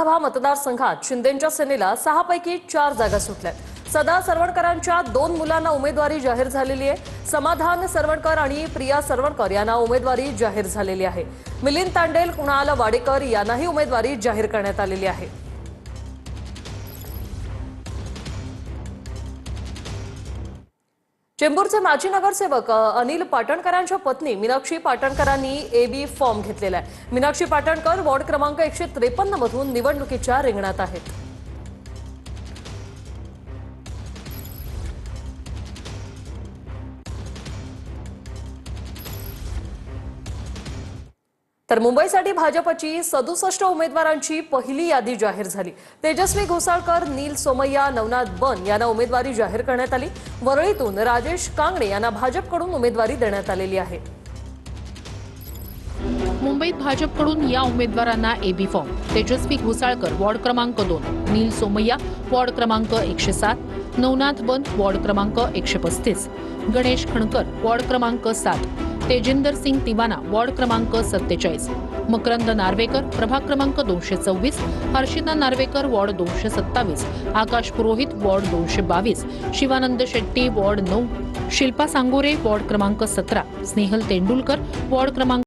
लोकसभा मतदारसंघात शिंदेंच्या सेनेला 6 पैकी 4 जागा सुटल्यात। सदा सरवणकरांच्या 2 मुलांना उमेदवारी जाहीर झालेली आहे। समाधान सरवणकर आणि प्रिया सरवणकर यांना उमेदवारी जाहीर झालेली आहे। मिलिंद तांडेल, कुणाल वाडेकर यांनाही उमेदवारी जाहीर करण्यात आलेली आहे। चेंबूरचे माजी नगरसेवक अनिल पाटणकरांच्या पत्नी मीनाक्षी पाटणकरांनी एबी फॉर्म घेतलेला आहे। मीनाक्षी पाटणकर वॉर्ड क्रमांक 153 मधून निवडणुकीच्या रिंगणात आहेत। तर मुंबईसाठी भाजपची 67 उमेदवारांची पहिली यादी जाहीर झाली। तेजस्वी घोसाळकर, नील सोमय्या, नवनाथ बन यांना उमेदवारी जाहीर करण्यात आली। वरळीतून राजेश कांगणे यांना भाजपकडून उमेदवारी देण्यात आलेली आहे। मुंबईत भाजपकडून या उमेदवारांना एबी फॉर्म। तेजस्वी घोसाळकर वॉर्ड क्रमांक 2, नील सोमय्या वॉर्ड क्रमांक 107, नवनाथ बन वॉर्ड क्रमांक 135, गणेश खणकर वॉर्ड क्रमांक 7, तेजिंदर सिंग तिवाना वॉर्ड क्रमांक 47, मकरंद नार्वेकर प्रभाग क्रमांक 224, Harshita Narvekar ward 227, Akash Purohit ward 222, Shivanand Shetty ward 9, Shilpa Sangore ward क्रमांक 17, स्नेहल तेंडुलकर वॉर्ड क्रमांक